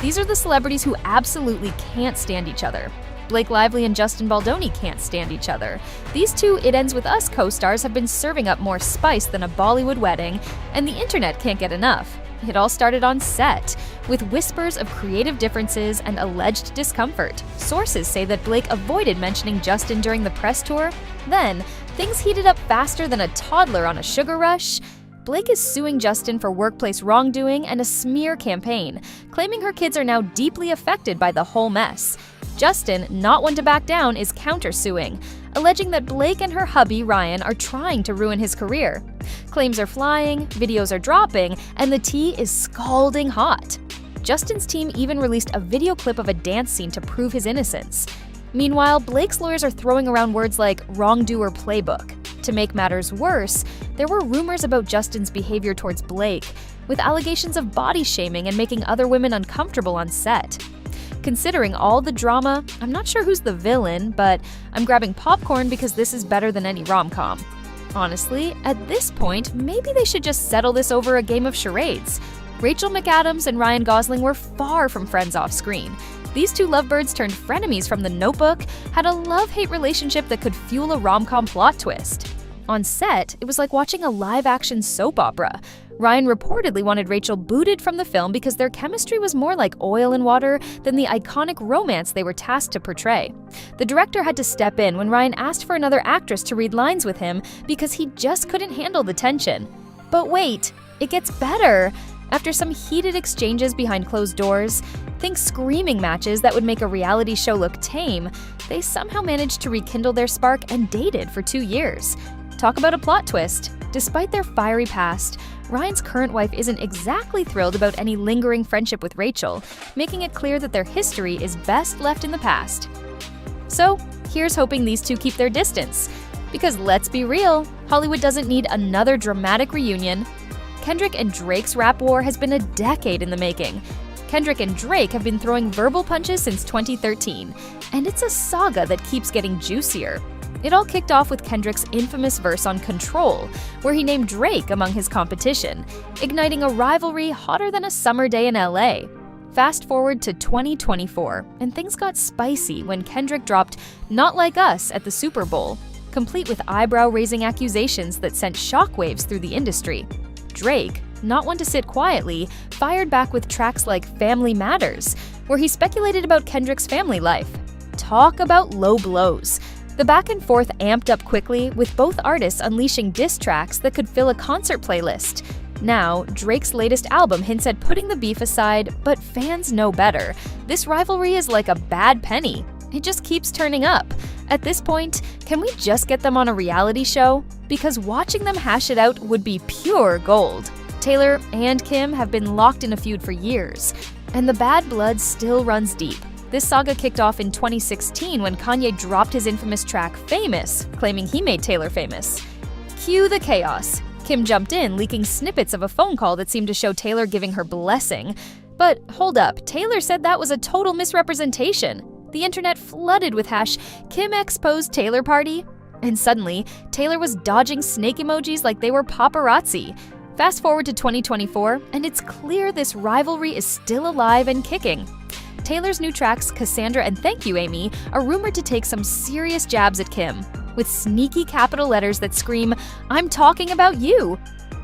These are the celebrities who absolutely can't stand each other. Blake Lively and Justin Baldoni can't stand each other. These two It Ends With Us co-stars have been serving up more spice than a Bollywood wedding, and the internet can't get enough. It all started on set, with whispers of creative differences and alleged discomfort. Sources say that Blake avoided mentioning Justin during the press tour. Then, things heated up faster than a toddler on a sugar rush. Blake is suing Justin for workplace wrongdoing and a smear campaign, claiming her kids are now deeply affected by the whole mess. Justin, not one to back down, is countersuing, alleging that Blake and her hubby Ryan are trying to ruin his career. Claims are flying, videos are dropping, and the tea is scalding hot. Justin's team even released a video clip of a dance scene to prove his innocence. Meanwhile, Blake's lawyers are throwing around words like wrongdoer playbook. To make matters worse, there were rumors about Justin's behavior towards Blake, with allegations of body shaming and making other women uncomfortable on set. Considering all the drama, I'm not sure who's the villain, but I'm grabbing popcorn because this is better than any rom-com. Honestly, at this point, maybe they should just settle this over a game of charades. Rachel McAdams and Ryan Gosling were far from friends off-screen. These two lovebirds turned frenemies from The Notebook, had a love-hate relationship that could fuel a rom-com plot twist. On set, it was like watching a live-action soap opera. Ryan reportedly wanted Rachel booted from the film because their chemistry was more like oil and water than the iconic romance they were tasked to portray. The director had to step in when Ryan asked for another actress to read lines with him because he just couldn't handle the tension. But wait, it gets better! After some heated exchanges behind closed doors, think screaming matches that would make a reality show look tame, they somehow managed to rekindle their spark and dated for 2 years. Talk about a plot twist. Despite their fiery past, Ryan's current wife isn't exactly thrilled about any lingering friendship with Rachel, making it clear that their history is best left in the past. So, here's hoping these two keep their distance. Because let's be real, Hollywood doesn't need another dramatic reunion. Kendrick and Drake's rap war has been a decade in the making. Kendrick and Drake have been throwing verbal punches since 2013, and it's a saga that keeps getting juicier. It all kicked off with Kendrick's infamous verse on Control, where he named Drake among his competition, igniting a rivalry hotter than a summer day in LA. Fast forward to 2024, and things got spicy when Kendrick dropped Not Like Us at the Super Bowl, complete with eyebrow-raising accusations that sent shockwaves through the industry. Drake, not one to sit quietly, fired back with tracks like Family Matters, where he speculated about Kendrick's family life. Talk about low blows. The back and forth amped up quickly, with both artists unleashing diss tracks that could fill a concert playlist. Now, Drake's latest album hints at putting the beef aside, but fans know better. This rivalry is like a bad penny. It just keeps turning up. At this point, can we just get them on a reality show? Because watching them hash it out would be pure gold. Taylor and Kim have been locked in a feud for years, and the bad blood still runs deep. This saga kicked off in 2016 when Kanye dropped his infamous track Famous, claiming he made Taylor famous. Cue the chaos. Kim jumped in, leaking snippets of a phone call that seemed to show Taylor giving her blessing. But hold up, Taylor said that was a total misrepresentation. The internet flooded with #Kim exposed Taylor party. And suddenly, Taylor was dodging snake emojis like they were paparazzi. Fast forward to 2024, and it's clear this rivalry is still alive and kicking. Taylor's new tracks, Cassandra and Thank You, Amy, are rumored to take some serious jabs at Kim, with sneaky capital letters that scream, "I'm talking about you."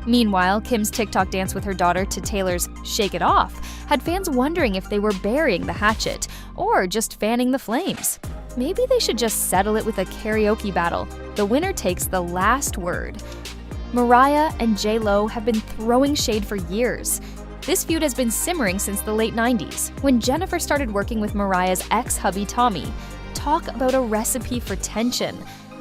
Meanwhile, Kim's TikTok dance with her daughter to Taylor's Shake It Off had fans wondering if they were burying the hatchet or just fanning the flames. Maybe they should just settle it with a karaoke battle. The winner takes the last word. Mariah and J.Lo have been throwing shade for years. This feud has been simmering since the late 90s, when Jennifer started working with Mariah's ex-hubby Tommy. Talk about a recipe for tension.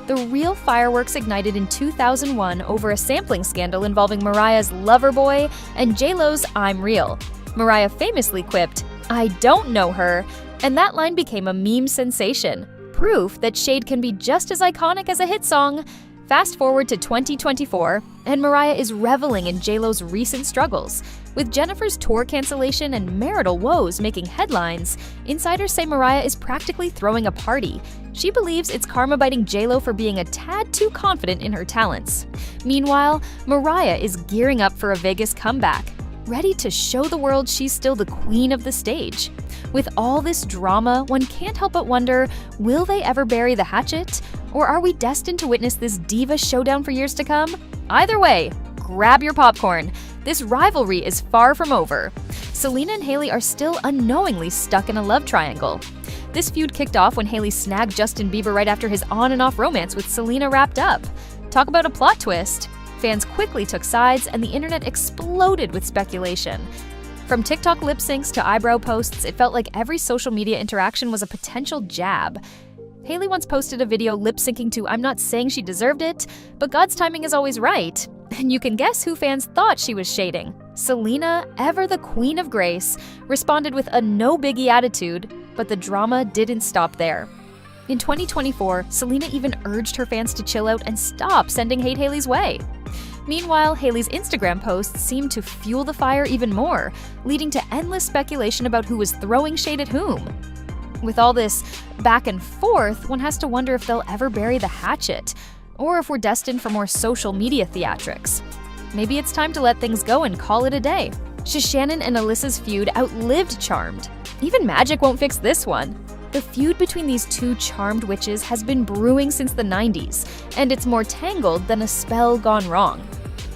The real fireworks ignited in 2001 over a sampling scandal involving Mariah's Loverboy and J.Lo's I'm Real. Mariah famously quipped, "I don't know her," and that line became a meme sensation. Proof that shade can be just as iconic as a hit song. Fast forward to 2024, and Mariah is reveling in J.Lo's recent struggles. With Jennifer's tour cancellation and marital woes making headlines, insiders say Mariah is practically throwing a party. She believes it's karma biting J.Lo for being a tad too confident in her talents. Meanwhile, Mariah is gearing up for a Vegas comeback. ready to show the world she's still the queen of the stage. With all this drama, one can't help but wonder, will they ever bury the hatchet? Or are we destined to witness this diva showdown for years to come? Either way, grab your popcorn. This rivalry is far from over. Selena and Hailey are still unknowingly stuck in a love triangle. This feud kicked off when Hailey snagged Justin Bieber right after his on and off romance with Selena wrapped up. Talk about a plot twist. Fans quickly took sides and the internet exploded with speculation. From TikTok lip syncs to eyebrow posts, it felt like every social media interaction was a potential jab. Hailey once posted a video lip syncing to "I'm not saying she deserved it, but God's timing is always right." And you can guess who fans thought she was shading. Selena, ever the queen of grace, responded with a no biggie attitude, but the drama didn't stop there. In 2024, Selena even urged her fans to chill out and stop sending hate Hailey's way. Meanwhile, Hailey's Instagram posts seemed to fuel the fire even more, leading to endless speculation about who was throwing shade at whom. With all this back and forth, one has to wonder if they'll ever bury the hatchet, or if we're destined for more social media theatrics. Maybe it's time to let things go and call it a day. Shannen and Alyssa's feud outlived Charmed. Even magic won't fix this one. The feud between these two charmed witches has been brewing since the 90s, and it's more tangled than a spell gone wrong.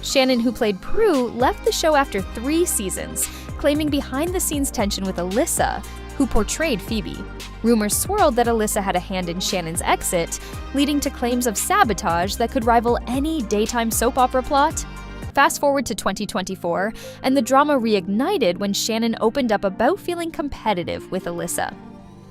Shannen, who played Prue, left the show after 3 seasons, claiming behind-the-scenes tension with Alyssa, who portrayed Phoebe. Rumors swirled that Alyssa had a hand in Shannon's exit, leading to claims of sabotage that could rival any daytime soap opera plot. Fast forward to 2024, and the drama reignited when Shannen opened up about feeling competitive with Alyssa.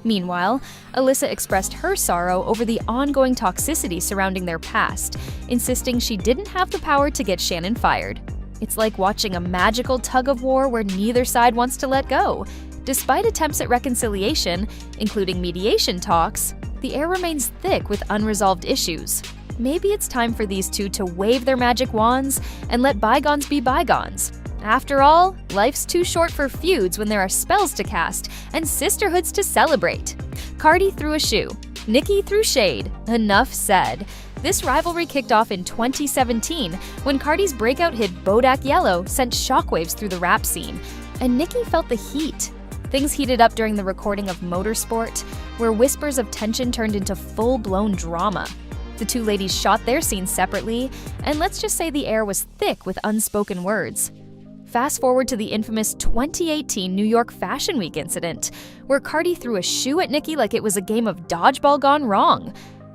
Meanwhile, Alyssa expressed her sorrow over the ongoing toxicity surrounding their past, insisting she didn't have the power to get Shannen fired. It's like watching a magical tug-of-war where neither side wants to let go. Despite attempts at reconciliation, including mediation talks, the air remains thick with unresolved issues. Maybe it's time for these two to wave their magic wands and let bygones be bygones. After all, life's too short for feuds when there are spells to cast and sisterhoods to celebrate. Cardi threw a shoe. Nicki threw shade. Enough said. This rivalry kicked off in 2017 when Cardi's breakout hit Bodak Yellow sent shockwaves through the rap scene, and Nicki felt the heat. Things heated up during the recording of Motorsport, where whispers of tension turned into full-blown drama. The two ladies shot their scenes separately, and let's just say the air was thick with unspoken words. Fast forward to the infamous 2018 New York Fashion Week incident, where Cardi threw a shoe at Nicki like it was a game of dodgeball gone wrong.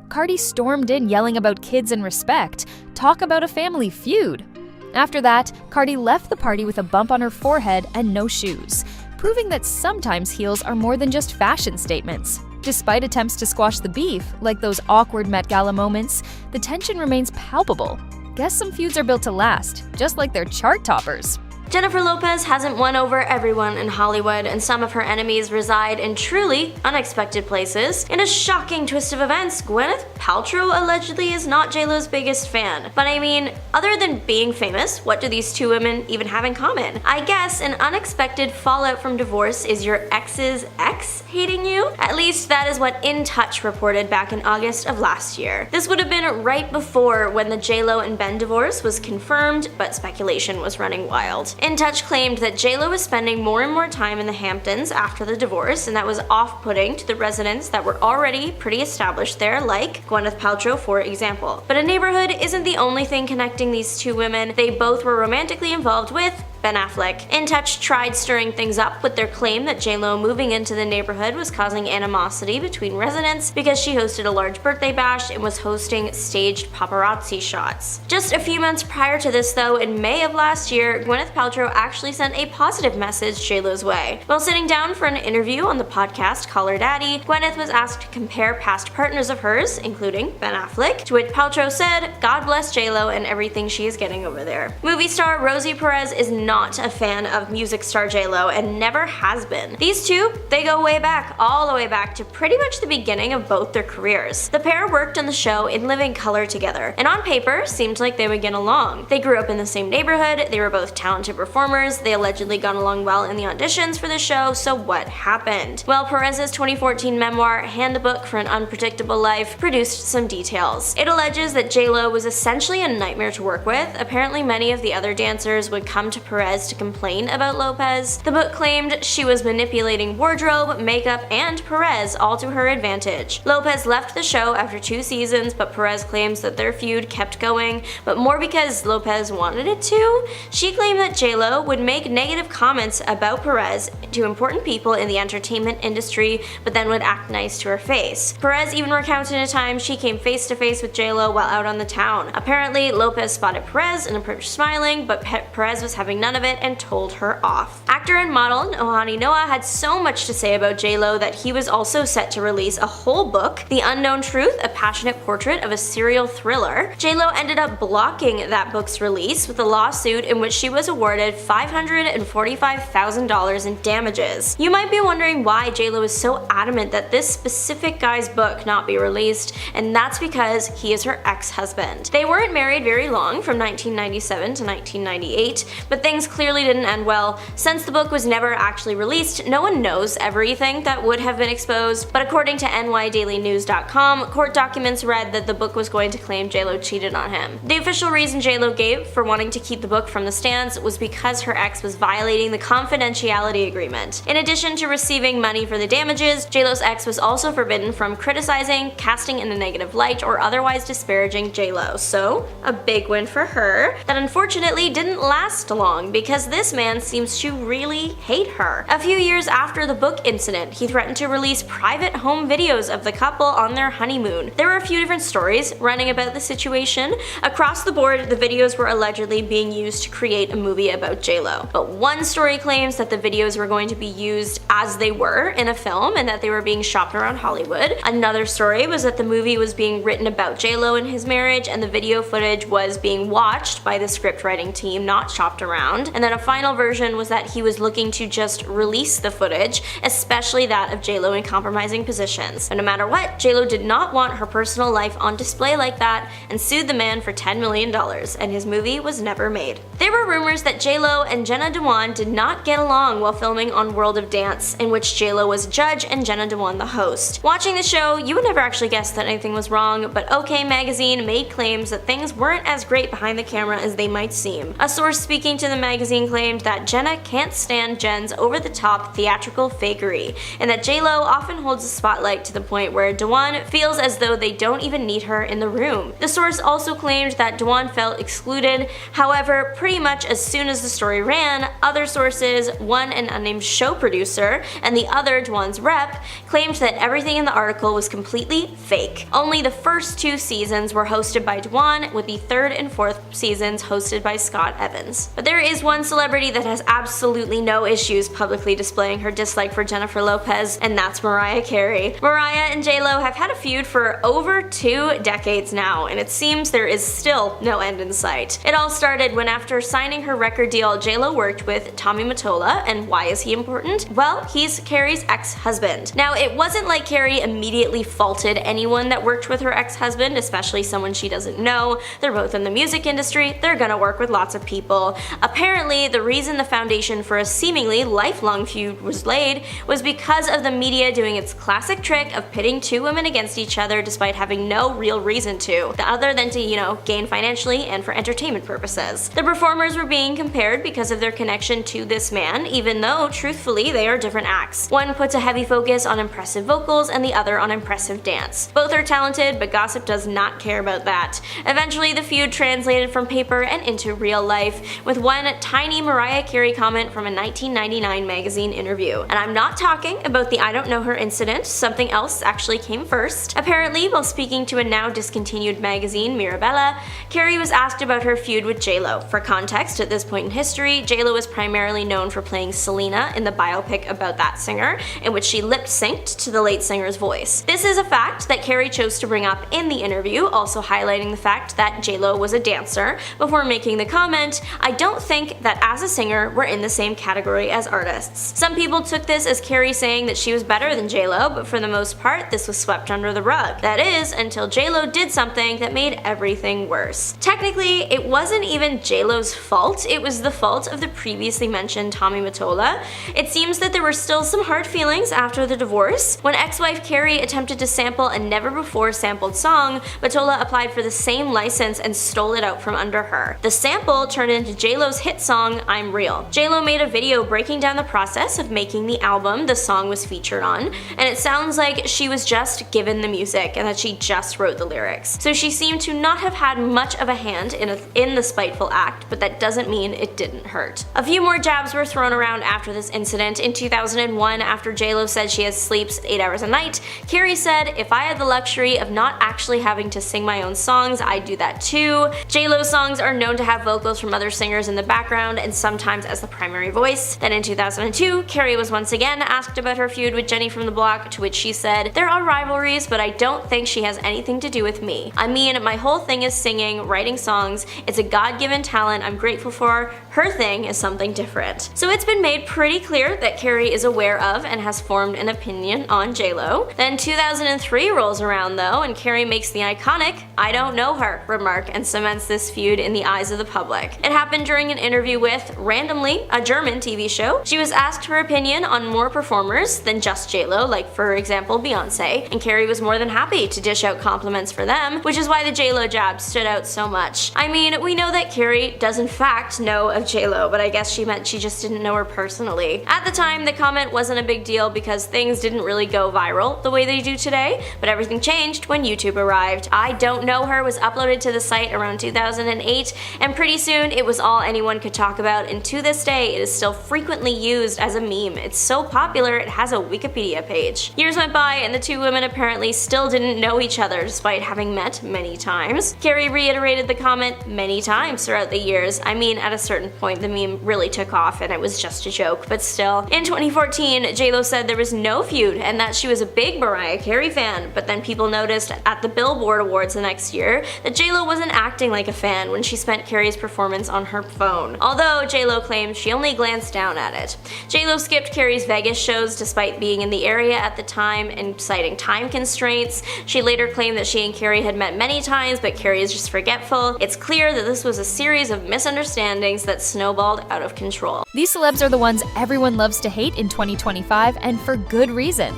Cardi stormed in yelling about kids and respect, talk about a family feud. After that, Cardi left the party with a bump on her forehead and no shoes, proving that sometimes heels are more than just fashion statements. Despite attempts to squash the beef, like those awkward Met Gala moments, the tension remains palpable. Guess some feuds are built to last, just like their chart toppers. Jennifer Lopez hasn't won over everyone in Hollywood, and some of her enemies reside in truly unexpected places. In a shocking twist of events, Gwyneth Paltrow allegedly is not JLo's biggest fan. But I mean, other than being famous, what do these two women even have in common? I guess an unexpected fallout from divorce is your ex's ex hating you? At least that is what In Touch reported back in August of last year. This would have been right before when the JLo and Ben divorce was confirmed, but speculation was running wild. In Touch claimed that JLo was spending more and more time in the Hamptons after the divorce, and that was off-putting to the residents that were already pretty established there, like Gwyneth Paltrow, for example. But a neighborhood isn't the only thing connecting these two women. They both were romantically involved with Ben Affleck. In Touch tried stirring things up with their claim that JLo moving into the neighborhood was causing animosity between residents because she hosted a large birthday bash and was hosting staged paparazzi shots. Just a few months prior to this though, in May of last year, Gwyneth Paltrow actually sent a positive message JLo's way. While sitting down for an interview on the podcast Call Her Daddy, Gwyneth was asked to compare past partners of hers, including Ben Affleck, to which Paltrow said, "God bless JLo and everything she is getting over there." Movie star Rosie Perez is not a fan of music star JLo and never has been. These two, they go way back, all the way back to pretty much the beginning of both their careers. The pair worked on the show In Living Color together, and on paper seemed like they would get along. They grew up in the same neighborhood, they were both talented performers, they allegedly got along well in the auditions for the show, so what happened? Well, Perez's 2014 memoir, Handbook for an Unpredictable Life, produced some details. It alleges that JLo was essentially a nightmare to work with. Apparently many of the other dancers would come to Perez Perez to complain about Lopez. The book claimed she was manipulating wardrobe, makeup, and Perez all to her advantage. Lopez left the show after 2 seasons, but Perez claims that their feud kept going, but more because Lopez wanted it to. She claimed that JLo would make negative comments about Perez to important people in the entertainment industry, but then would act nice to her face. Perez even recounted a time she came face to face with JLo while out on the town. Apparently, Lopez spotted Perez and approached smiling, but Perez was having none of it and told her off. Actor and model Ohani Noah had so much to say about JLo that he was also set to release a whole book, The Unknown Truth, a passionate portrait of a serial thriller. JLo ended up blocking that book's release with a lawsuit in which she was awarded $545,000 in damages. You might be wondering why JLo is so adamant that this specific guy's book not be released, and that's because he is her ex-husband. They weren't married very long, from 1997 to 1998, but things clearly didn't end well. Since the book was never actually released, no one knows everything that would have been exposed, but according to nydailynews.com, court documents read that the book was going to claim JLo cheated on him. The official reason JLo gave for wanting to keep the book from the stands was because her ex was violating the confidentiality agreement. In addition to receiving money for the damages, JLo's ex was also forbidden from criticizing, casting in a negative light, or otherwise disparaging JLo. So, a big win for her that unfortunately didn't last long because this man seems to really hate her. A few years after the book incident, he threatened to release private home videos of the couple on their honeymoon. There were a few different stories running about the situation. Across the board, the videos were allegedly being used to create a movie about JLo. But one story claims that the videos were going to be used as they were in a film and that they were being shopped around Hollywood. Another story was that the movie was being written about JLo and his marriage, and the video footage was being watched by the script writing team, not shopped around. And then a final version was that he was looking to just release the footage, especially that of JLo in compromising positions. But no matter what, JLo did not want her personal life on display like that and sued the man for $10 million, and his movie was never made. There were rumors that JLo and Jenna Dewan did not get along while filming on World of Dance, in which JLo was a judge and Jenna Dewan the host. Watching the show, you would never actually guess that anything was wrong, but OK Magazine made claims that things weren't as great behind the camera as they might seem. A source speaking to the magazine claimed that Jenna can't stand Jen's over-the-top theatrical fakery, and that JLo often holds the spotlight to the point where Dewan feels as though they don't even need her in the room. The source also claimed that Dewan felt excluded. However, pretty much as soon as the story ran, other sources, one an unnamed show producer and the other Dewan's rep, claimed that everything in the article was completely fake. Only the first 2 seasons were hosted by Dewan, with the 3rd and 4th seasons hosted by Scott Evans. But there is one celebrity that has absolutely no issues publicly displaying her dislike for Jennifer Lopez, and that's Mariah Carey. Mariah and JLo have had a feud for over 2 decades now, and it seems there is still no end in sight. It all started when, after signing her record deal, JLo worked with Tommy Mottola, and why is he important? Well, he's Carey's ex-husband. Now, it wasn't like Carey immediately faulted anyone that worked with her ex-husband, especially someone she doesn't know. They're both in the music industry, they're gonna work with lots of people. Apparently, the reason the foundation for a seemingly lifelong feud was laid was because of the media doing its classic trick of pitting 2 women against each other despite having no real reason to, other than to, gain financially and for entertainment purposes. The performers were being compared because of their connection to this man, even though, truthfully, they are different acts. One puts a heavy focus on impressive vocals and the other on impressive dance. Both are talented, but gossip does not care about that. Eventually, the feud translated from paper and into real life, with one tiny Mariah Carey comment from a 1999 magazine interview. And I'm not talking about the I don't know her incident, something else actually came first. Apparently, while speaking to a now discontinued magazine, Mirabella, Carey was asked about her feud with JLo. For context, at this point in history, JLo is primarily known for playing Selena in the biopic about that singer, in which she lip-synced to the late singer's voice. This is a fact that Carey chose to bring up in the interview, also highlighting the fact that JLo was a dancer, before making the comment, "I don't think that as a singer, we're in the same category as artists." Some people took this as Carey saying that she was better than JLo, but for the most part, this was swept under the rug. That is, until JLo did something that made everything worse. Technically, it wasn't even JLo's fault, it was the fault of the previously mentioned Tommy Mottola. It seems that there were still some hard feelings after the divorce. When ex-wife Carey attempted to sample a never-before-sampled song, Mottola applied for the same license and stole it out from under her. The sample turned into JLo's hit hit song I'm Real. JLo made a video breaking down the process of making the album the song was featured on, and it sounds like she was just given the music and that she just wrote the lyrics. So she seemed to not have had much of a hand in the spiteful act, but that doesn't mean it didn't hurt. A few more jabs were thrown around after this incident. In 2001, after JLo said she sleeps 8 hours a night, Carey said, "If I had the luxury of not actually having to sing my own songs, I'd do that too." JLo's songs are known to have vocals from other singers in the background and sometimes as the primary voice. Then in 2002, Carey was once again asked about her feud with Jenny from the Block, to which she said, "There are rivalries, but I don't think she has anything to do with me. I mean, my whole thing is singing, writing songs. It's a God-given talent I'm grateful for. Her thing is something different." So it's been made pretty clear that Carey is aware of and has formed an opinion on JLo. Then 2003 rolls around though, and Carey makes the iconic "I don't know her" remark and cements this feud in the eyes of the public. It happened during an interview with, randomly, a German TV show. She was asked her opinion on more performers than just JLo, like for example Beyonce, and Carey was more than happy to dish out compliments for them, which is why the JLo jab stood out so much. I mean, we know that Carey does in fact know of JLo, but I guess she meant she just didn't know her personally. At the time, the comment wasn't a big deal because things didn't really go viral the way they do today, but everything changed when YouTube arrived. "I Don't Know Her" was uploaded to the site around 2008, and pretty soon it was all anyone could talk about, and to this day it is still frequently used as a meme. It's so popular it has a Wikipedia page. Years went by and the two women apparently still didn't know each other despite having met many times. Carey reiterated the comment many times throughout the years. I mean, at a certain point the meme really took off and it was just a joke, but still. In 2014, JLo said there was no feud and that she was a big Mariah Carey fan, but then people noticed at the Billboard Awards the next year that JLo wasn't acting like a fan when she spent Carey's performance on her phone, although JLo claimed she only glanced down at it. JLo skipped Carey's Vegas shows despite being in the area at the time and citing time constraints. She later claimed that she and Carey had met many times, but Carey is just forgetful. It's clear that this was a series of misunderstandings that snowballed out of control. These celebs are the ones everyone loves to hate in 2025, and for good reason.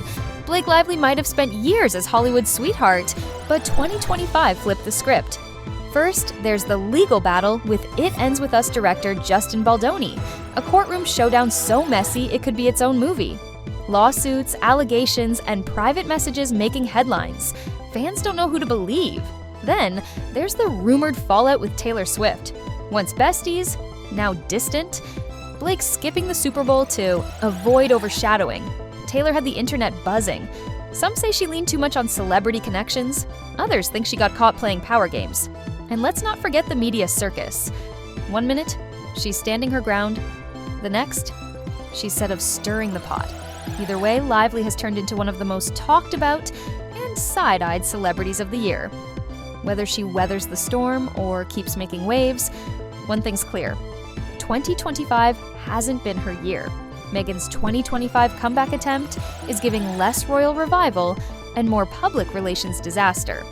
Blake Lively might have spent years as Hollywood's sweetheart, but 2025 flipped the script. First, there's the legal battle with It Ends With Us director Justin Baldoni, a courtroom showdown so messy it could be its own movie. Lawsuits, allegations, and private messages making headlines. Fans don't know who to believe. Then, there's the rumored fallout with Taylor Swift. Once besties, now distant. Blake skipping the Super Bowl to avoid overshadowing. Taylor had the internet buzzing. Some say she leaned too much on celebrity connections. Others think she got caught playing power games. And let's not forget the media circus. One minute, she's standing her ground. The next, she's said of stirring the pot. Either way, Lively has turned into one of the most talked about and side-eyed celebrities of the year. Whether she weathers the storm or keeps making waves, one thing's clear. 2025 hasn't been her year. Meghan's 2025 comeback attempt is giving less royal revival and more public relations disaster.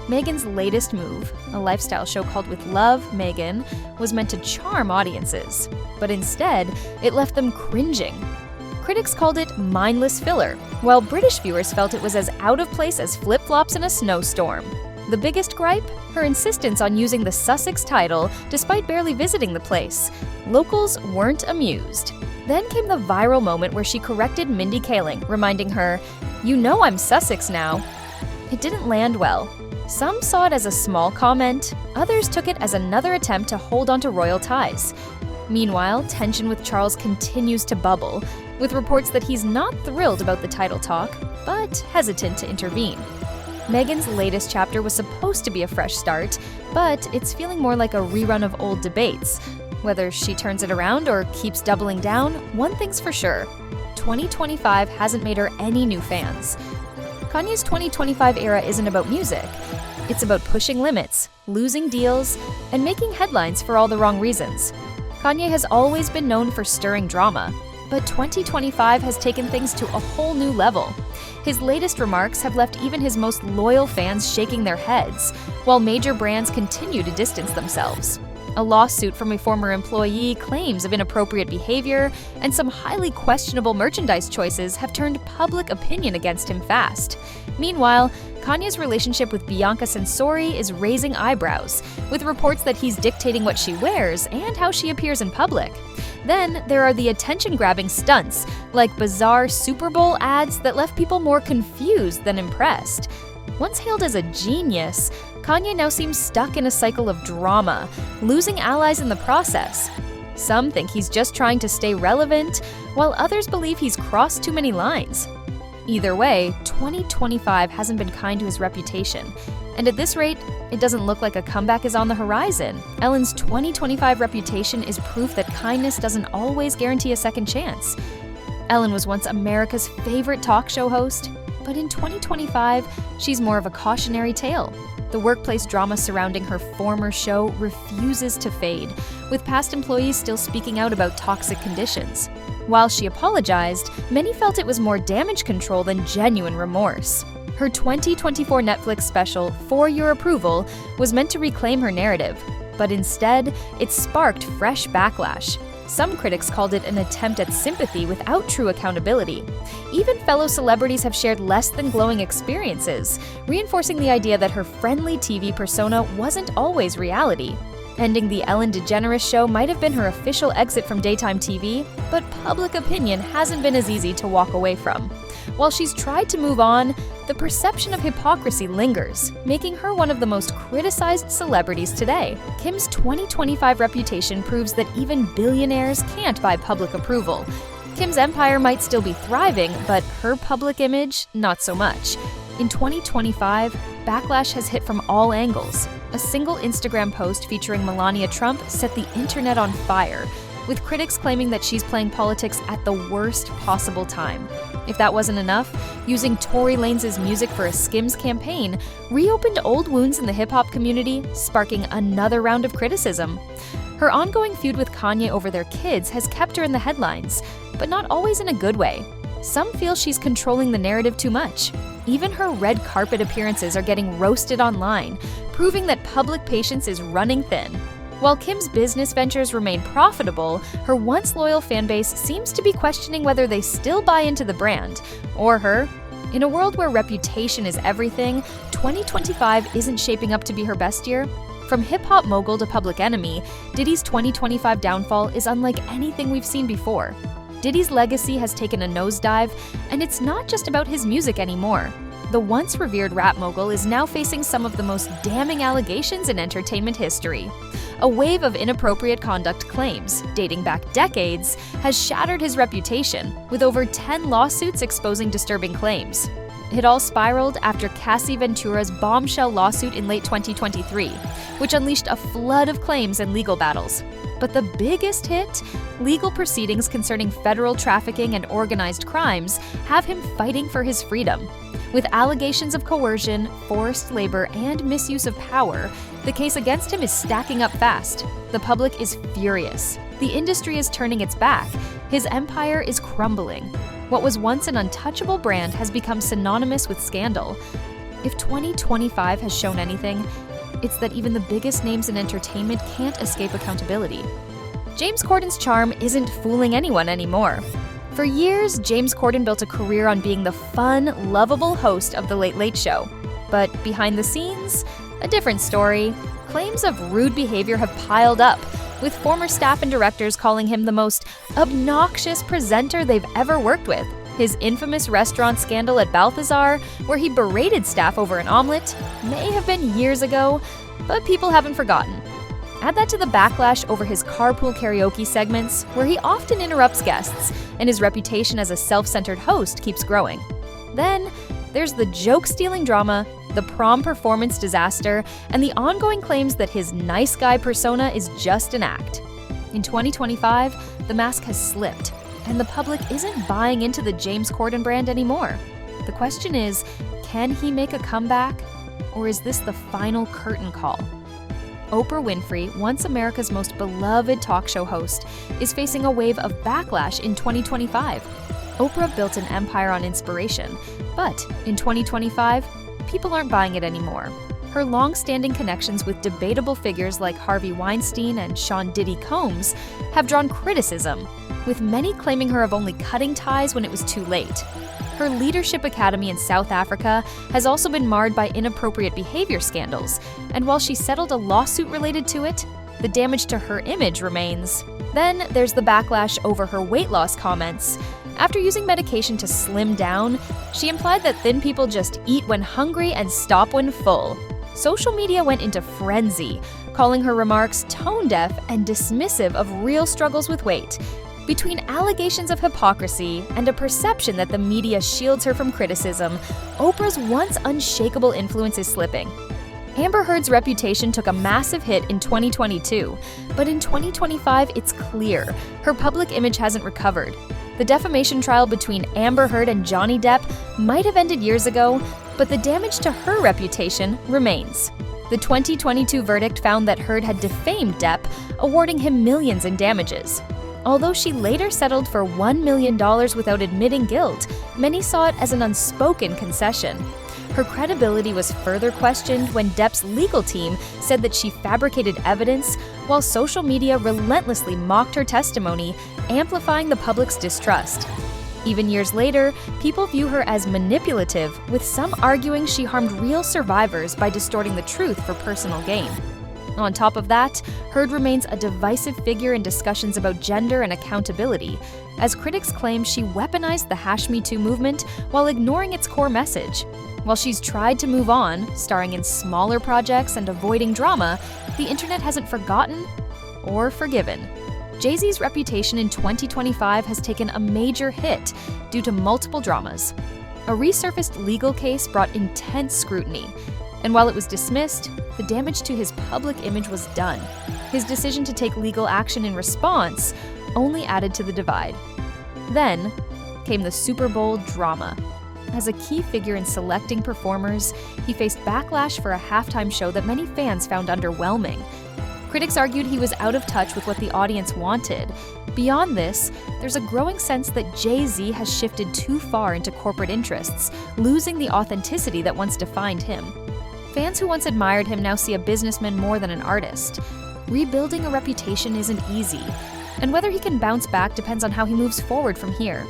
Meghan's latest move, a lifestyle show called With Love, Meghan, was meant to charm audiences, but instead, it left them cringing. Critics called it mindless filler, while British viewers felt it was as out of place as flip-flops in a snowstorm. The biggest gripe? Her insistence on using the Sussex title despite barely visiting the place. Locals weren't amused. Then came the viral moment where she corrected Mindy Kaling, reminding her, "You know I'm Sussex now." It didn't land well. Some saw it as a small comment, others took it as another attempt to hold onto royal ties. Meanwhile, tension with Charles continues to bubble, with reports that he's not thrilled about the title talk, but hesitant to intervene. Meghan's latest chapter was supposed to be a fresh start, but it's feeling more like a rerun of old debates. Whether she turns it around or keeps doubling down, one thing's for sure. 2025 hasn't made her any new fans. Kanye's 2025 era isn't about music. It's about pushing limits, losing deals, and making headlines for all the wrong reasons. Kanye has always been known for stirring drama, but 2025 has taken things to a whole new level. His latest remarks have left even his most loyal fans shaking their heads, while major brands continue to distance themselves. A lawsuit from a former employee, claims of inappropriate behavior, and some highly questionable merchandise choices have turned public opinion against him fast. Meanwhile, Kanye's relationship with Bianca Censori is raising eyebrows, with reports that he's dictating what she wears and how she appears in public. Then there are the attention-grabbing stunts, like bizarre Super Bowl ads that left people more confused than impressed. Once hailed as a genius, Kanye now seems stuck in a cycle of drama, losing allies in the process. Some think he's just trying to stay relevant, while others believe he's crossed too many lines. Either way, 2025 hasn't been kind to his reputation, and at this rate, it doesn't look like a comeback is on the horizon. Ellen's 2025 reputation is proof that kindness doesn't always guarantee a second chance. Ellen was once America's favorite talk show host, but in 2025, she's more of a cautionary tale. The workplace drama surrounding her former show refuses to fade, with past employees still speaking out about toxic conditions. While she apologized, many felt it was more damage control than genuine remorse. Her 2024 Netflix special, For Your Approval, was meant to reclaim her narrative, but instead, it sparked fresh backlash. Some critics called it an attempt at sympathy without true accountability. Even fellow celebrities have shared less than glowing experiences, reinforcing the idea that her friendly TV persona wasn't always reality. Ending the Ellen DeGeneres show might have been her official exit from daytime TV, but public opinion hasn't been as easy to walk away from. While she's tried to move on, the perception of hypocrisy lingers, making her one of the most criticized celebrities today. Kim's 2025 reputation proves that even billionaires can't buy public approval. Kim's empire might still be thriving, but her public image, not so much. In 2025, backlash has hit from all angles. A single Instagram post featuring Melania Trump set the internet on fire, with critics claiming that she's playing politics at the worst possible time. If that wasn't enough, using Tory Lanez's music for a Skims campaign reopened old wounds in the hip-hop community, sparking another round of criticism. Her ongoing feud with Kanye over their kids has kept her in the headlines, but not always in a good way. Some feel she's controlling the narrative too much. Even her red carpet appearances are getting roasted online, proving that public patience is running thin. While Kim's business ventures remain profitable, her once loyal fanbase seems to be questioning whether they still buy into the brand, or her. In a world where reputation is everything, 2025 isn't shaping up to be her best year. From hip-hop mogul to public enemy, Diddy's 2025 downfall is unlike anything we've seen before. Diddy's legacy has taken a nosedive, and it's not just about his music anymore. The once revered rap mogul is now facing some of the most damning allegations in entertainment history. A wave of inappropriate conduct claims, dating back decades, has shattered his reputation, with over 10 lawsuits exposing disturbing claims. It all spiraled after Cassie Ventura's bombshell lawsuit in late 2023, which unleashed a flood of claims and legal battles. But the biggest hit, legal proceedings concerning federal trafficking and organized crimes, have him fighting for his freedom. With allegations of coercion, forced labor, and misuse of power, the case against him is stacking up fast. The public is furious. The industry is turning its back. His empire is crumbling. What was once an untouchable brand has become synonymous with scandal. If 2025 has shown anything, it's that even the biggest names in entertainment can't escape accountability. James Corden's charm isn't fooling anyone anymore. For years, James Corden built a career on being the fun, lovable host of The Late Late Show. But behind the scenes, a different story. Claims of rude behavior have piled up, with former staff and directors calling him the most obnoxious presenter they've ever worked with. His infamous restaurant scandal at Balthazar, where he berated staff over an omelet, may have been years ago, but people haven't forgotten. Add that to the backlash over his carpool karaoke segments, where he often interrupts guests, and his reputation as a self-centered host keeps growing. Then, there's the joke-stealing drama, the prom performance disaster, and the ongoing claims that his nice guy persona is just an act. In 2025, the mask has slipped, and the public isn't buying into the James Corden brand anymore. The question is, can he make a comeback, or is this the final curtain call? Oprah Winfrey, once America's most beloved talk show host, is facing a wave of backlash in 2025. Oprah built an empire on inspiration, but in 2025, people aren't buying it anymore. her long-standing connections with debatable figures like Harvey Weinstein and Sean Diddy Combs have drawn criticism, with many claiming her of only cutting ties when it was too late. Her leadership academy in South Africa has also been marred by inappropriate behavior scandals, and while she settled a lawsuit related to it, the damage to her image remains. Then there's the backlash over her weight loss comments. After using medication to slim down, she implied that thin people just eat when hungry and stop when full. Social media went into frenzy, calling her remarks tone-deaf and dismissive of real struggles with weight. Between allegations of hypocrisy and a perception that the media shields her from criticism, Oprah's once unshakable influence is slipping. Amber Heard's reputation took a massive hit in 2022, but in 2025 it's clear her public image hasn't recovered. The defamation trial between Amber Heard and Johnny Depp might have ended years ago, but the damage to her reputation remains. The 2022 verdict found that Heard had defamed Depp, awarding him millions in damages. Although she later settled for $1 million without admitting guilt, many saw it as an unspoken concession. Her credibility was further questioned when Depp's legal team said that she fabricated evidence, while social media relentlessly mocked her testimony, amplifying the public's distrust. Even years later, people view her as manipulative, with some arguing she harmed real survivors by distorting the truth for personal gain. On top of that, Heard remains a divisive figure in discussions about gender and accountability, as critics claim she weaponized the #MeToo movement while ignoring its core message. While she's tried to move on, starring in smaller projects and avoiding drama, the internet hasn't forgotten or forgiven. Jay-Z's reputation in 2025 has taken a major hit due to multiple dramas. A resurfaced legal case brought intense scrutiny, and while it was dismissed, the damage to his public image was done. His decision to take legal action in response only added to the divide. Then came the Super Bowl drama. As a key figure in selecting performers, he faced backlash for a halftime show that many fans found underwhelming. Critics argued he was out of touch with what the audience wanted. Beyond this, there's a growing sense that Jay-Z has shifted too far into corporate interests, losing the authenticity that once defined him. Fans who once admired him now see a businessman more than an artist. Rebuilding a reputation isn't easy, and whether he can bounce back depends on how he moves forward from here.